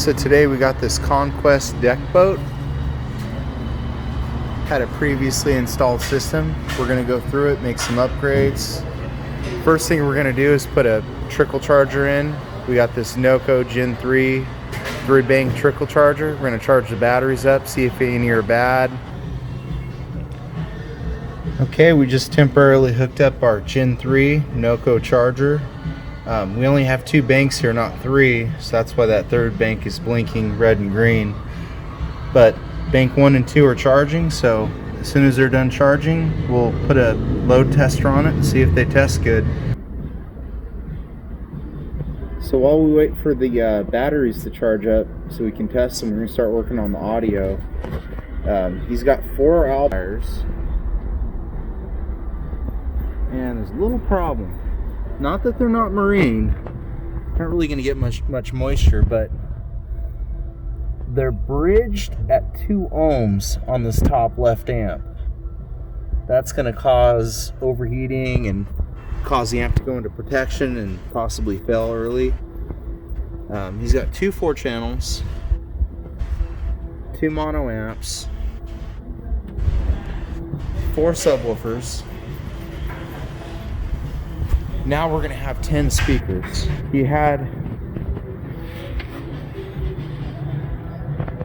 So today we got this Conquest deck boat. Had a previously installed system. We're gonna go through it, make some upgrades. First thing we're gonna do is put a trickle charger in. We got this Noco Gen 3 3-bank trickle charger. We're gonna charge the batteries up, see if any are bad. Okay, we just temporarily hooked up our Gen 3 Noco charger. We only have 2 banks here, not 3, so that's why that third bank is blinking red and green. But bank 1 and 2 are charging, so as soon as they're done charging, we'll put a load tester on it and see if they test good. So while we wait for the batteries to charge up so we can test them, we're going to start working on the audio. He's got 4 amplifiers, and there's a little problem. Not that they're not marine, not really going to get much moisture, but they're bridged at 2 ohms on this top left amp. That's going to cause overheating and cause the amp to go into protection and possibly fail early. He's got 2 4-channels, 2 mono amps, 4 subwoofers. Now we're gonna have 10 speakers. He had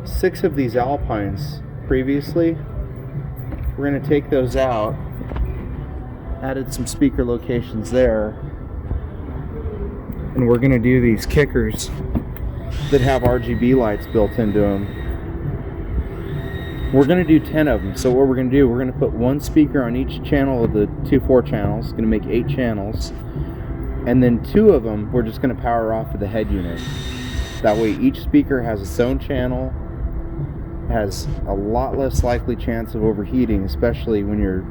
6 of these Alpines previously. We're gonna take those out, added some speaker locations there, and we're gonna do these kickers that have RGB lights built into them. We're gonna do 10 of them. So what we're gonna do, we're gonna put 1 speaker on each channel of the 2 4-channels. It's gonna make 8 channels. And then 2 of them, we're just gonna power off of the head unit. That way each speaker has its own channel, has a lot less likely chance of overheating, especially when you're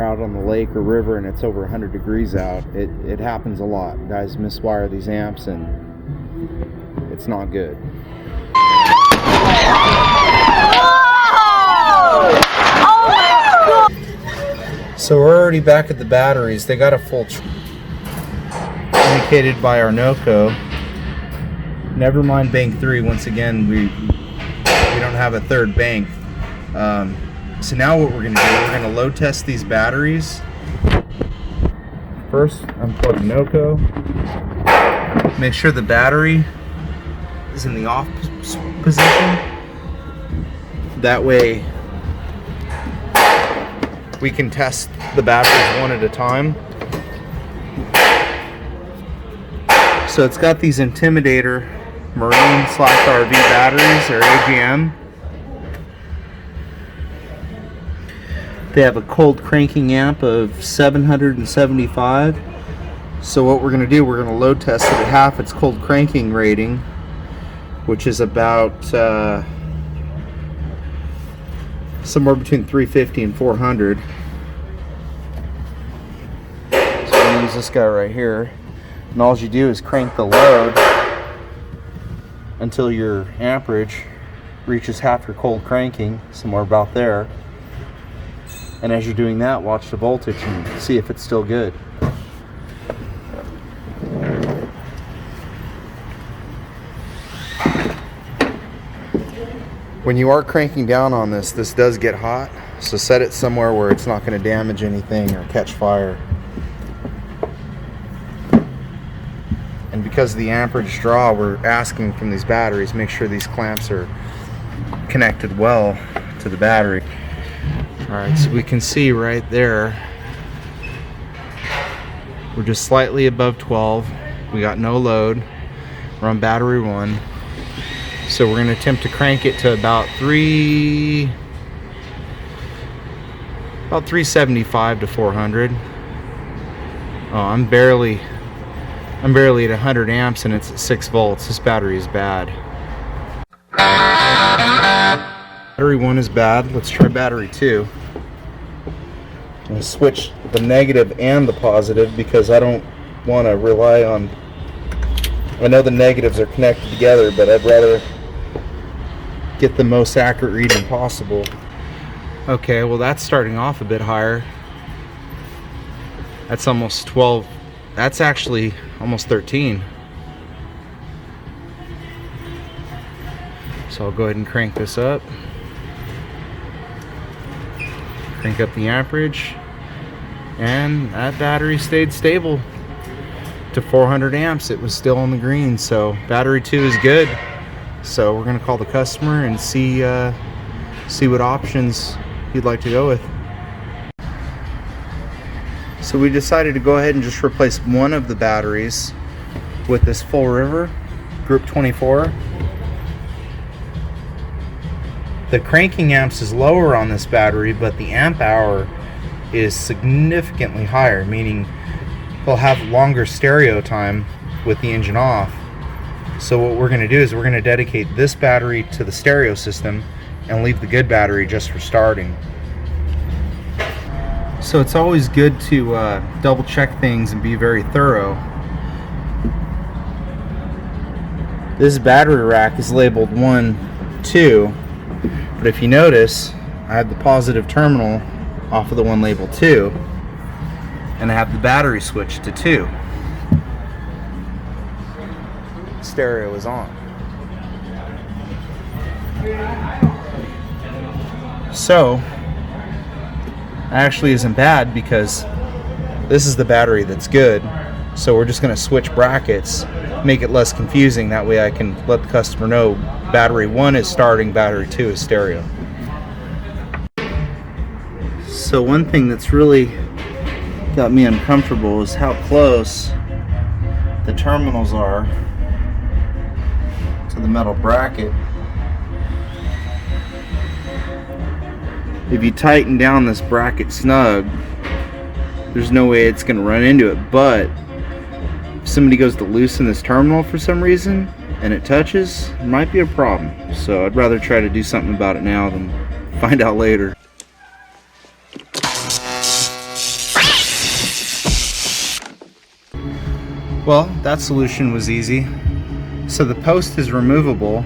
out on the lake or river and it's over 100 degrees out. It happens a lot. Guys miswire these amps and it's not good. So we're already back at the batteries. They got a full indicated by our Noco. Never mind bank 3. Once again, we don't have a third bank. So now what we're going to do, we're going to load test these batteries. First, unplug the Noco. Make sure the battery is in the off position. That way we can test the batteries one at a time. So it's got these Intimidator Marine/RV batteries, or AGM. They have a cold cranking amp of 775. So what we're going to do, we're going to load test it at half its cold cranking rating, which is about somewhere between 350 and 400. So I'm going to use this guy right here. And all you do is crank the load until your amperage reaches half your cold cranking, somewhere about there. And as you're doing that, watch the voltage and see if it's still good. When you are cranking down on this does get hot, so set it somewhere where it's not going to damage anything or catch fire. And because of the amperage draw we're asking from these batteries, make sure these clamps are connected well to the battery. Alright, so we can see right there, we're just slightly above 12. We got no load. We're on battery 1. So we're going to attempt to crank it to about 375 to 400. Oh, I'm barely at 100 amps and it's at 6 volts. This battery is bad. Battery 1 is bad. Let's try battery 2. I'm going to switch the negative and the positive because I don't want to rely on... I know the negatives are connected together, but I'd rather get the most accurate reading possible. Okay, well that's starting off a bit higher. That's almost 12. That's actually almost 13. So I'll go ahead and crank this up. Crank up the amperage, and that battery stayed stable to 400 amps. It was still in the green, so battery 2 is good. So we're gonna call the customer and see what options he'd like to go with. So we decided to go ahead and just replace one of the batteries with this Full River Group 24. The cranking amps is lower on this battery, but the amp hour is significantly higher, meaning they'll have longer stereo time with the engine off. So what we're going to do is we're going to dedicate this battery to the stereo system and leave the good battery just for starting. So it's always good to double check things and be very thorough. This battery rack is labeled 1, 2, but if you notice, I have the positive terminal off of the one labeled 2, and I have the battery switch to 2. Stereo is on. So actually isn't bad, because this is the battery that's good. So we're just going to switch brackets, make it less confusing. That way I can let the customer know battery 1 is starting, battery 2 is stereo. So one thing that's really got me uncomfortable is how close the terminals are to the metal bracket. If you tighten down this bracket snug, there's no way it's going to run into it, but if somebody goes to loosen this terminal for some reason and it touches, it might be a problem. So I'd rather try to do something about it now than find out later. Well, that solution was easy. So the post is removable.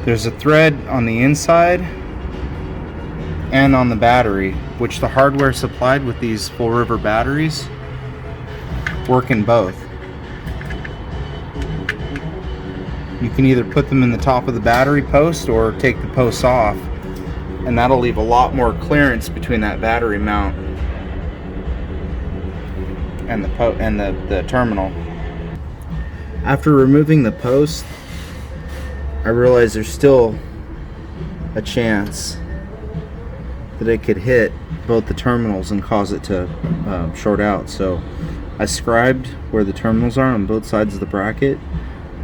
There's a thread on the inside and on the battery, which the hardware supplied with these Full River batteries work in both. You can either put them in the top of the battery post or take the posts off, and that'll leave a lot more clearance between that battery mount and the terminal. After removing the post, I realized there's still a chance that it could hit both the terminals and cause it to short out. So I scribed where the terminals are on both sides of the bracket,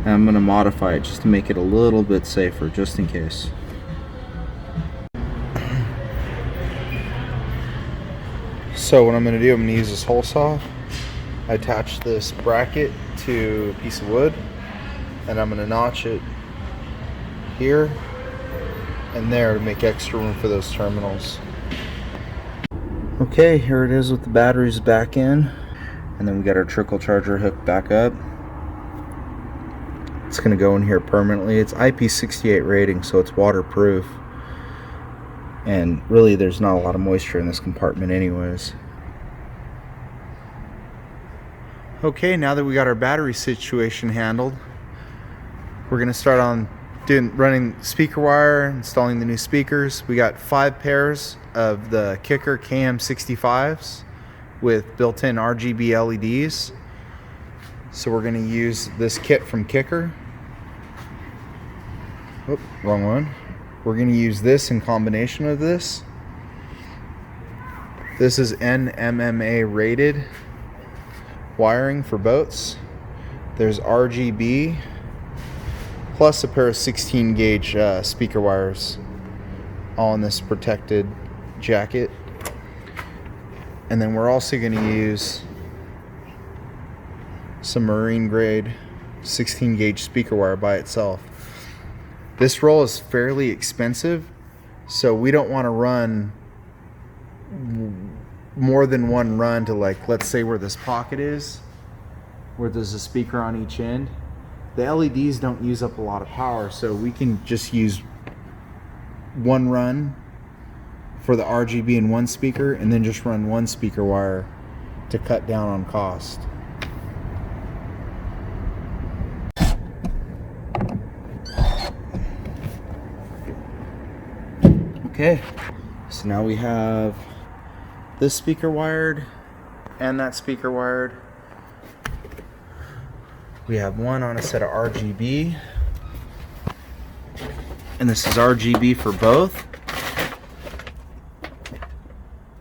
and I'm going to modify it just to make it a little bit safer, just in case. So what I'm going to do, I'm going to use this hole saw. I attach this bracket to a piece of wood, and I'm going to notch it here and there to make extra room for those terminals. Okay, here it is with the batteries back in, and then we got our trickle charger hooked back up. It's going to go in here permanently. It's IP68 rating, so it's waterproof, and really there's not a lot of moisture in this compartment anyways. Okay, now that we got our battery situation handled, we're going to start on running speaker wire, installing the new speakers. We got 5 pairs of the Kicker KM65s with built-in RGB LEDs. So we're going to use this kit from Kicker. Oh, wrong one. We're going to use this in combination with this. This is NMMA rated wiring for boats. There's RGB plus a pair of 16 gauge speaker wires all in this protected jacket. And then we're also going to use some marine grade 16 gauge speaker wire by itself. This roll is fairly expensive, so we don't want to run more than one run to, like, let's say where this pocket is, where there's a speaker on each end. The LEDs don't use up a lot of power, so we can just use one run for the RGB in one speaker and then just run one speaker wire to cut down on cost. Okay, so now we have this speaker wired and that speaker wired. We have one on a set of RGB, and this is RGB for both.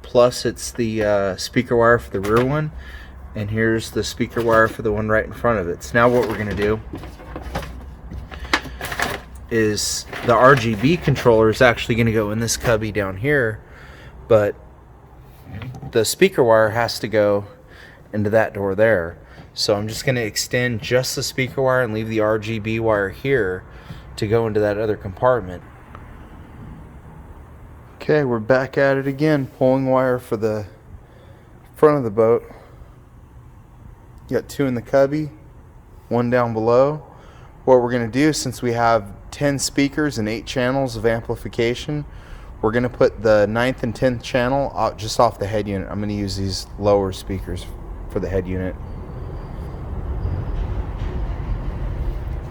Plus it's the speaker wire for the rear one, and here's the speaker wire for the one right in front of it. So now what we're gonna do is the RGB controller is actually gonna go in this cubby down here, but the speaker wire has to go into that door there. So I'm just gonna extend just the speaker wire and leave the RGB wire here to go into that other compartment. Okay, we're back at it again, pulling wire for the front of the boat. You got 2 in the cubby, 1 down below. What we're gonna do, since we have 10 speakers and 8 channels of amplification, we're gonna put the 9th and 10th channel out just off the head unit. I'm gonna use these lower speakers for the head unit.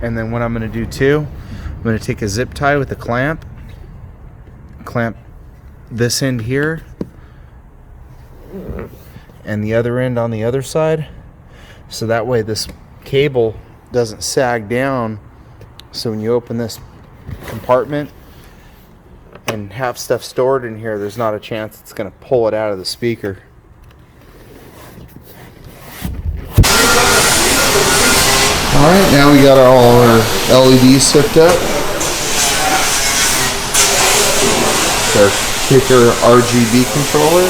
And then what I'm gonna do too, I'm gonna take a zip tie with a clamp this end here and the other end on the other side, so that way this cable doesn't sag down, so when you open this compartment and have stuff stored in here, there's not a chance it's going to pull it out of the speaker. Alright, now we got all our LEDs hooked up. Our kicker RGB controller,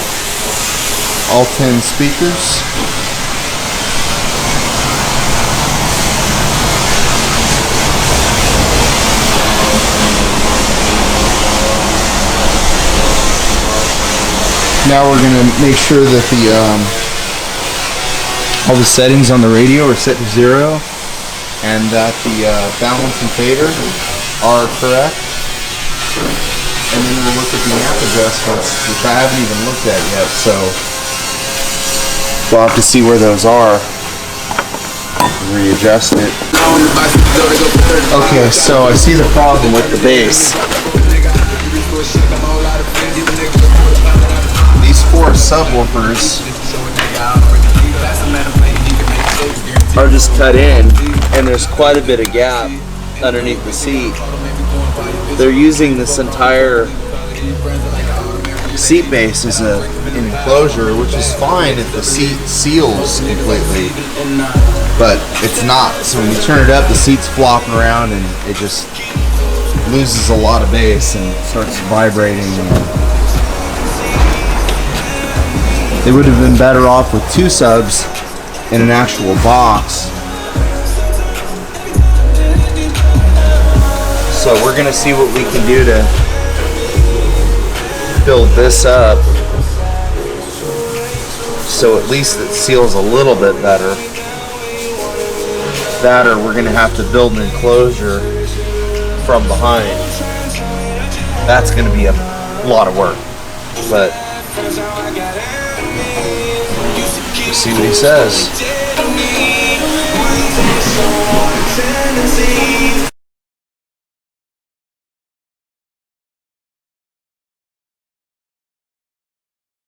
all 10 speakers. Now we're going to make sure that all the settings on the radio are set to 0 and that the balance and fader are correct. And then we'll look at the amp adjustments, which I haven't even looked at yet, so we'll have to see where those are. Readjust it. Okay, so I see the problem with the bass. These 4 subwoofers are just cut in, and there's quite a bit of gap underneath the seat. They're using this entire seat base as an enclosure, which is fine if the seat seals completely, but it's not. So when you turn it up, the seat's flopping around and it just loses a lot of bass and starts vibrating. They would have been better off with 2 subs in an actual box. So we're gonna see what we can do to build this up so at least it seals a little bit better. That, or we're gonna have to build an enclosure from behind. That's gonna be a lot of work, but we'll see what he says.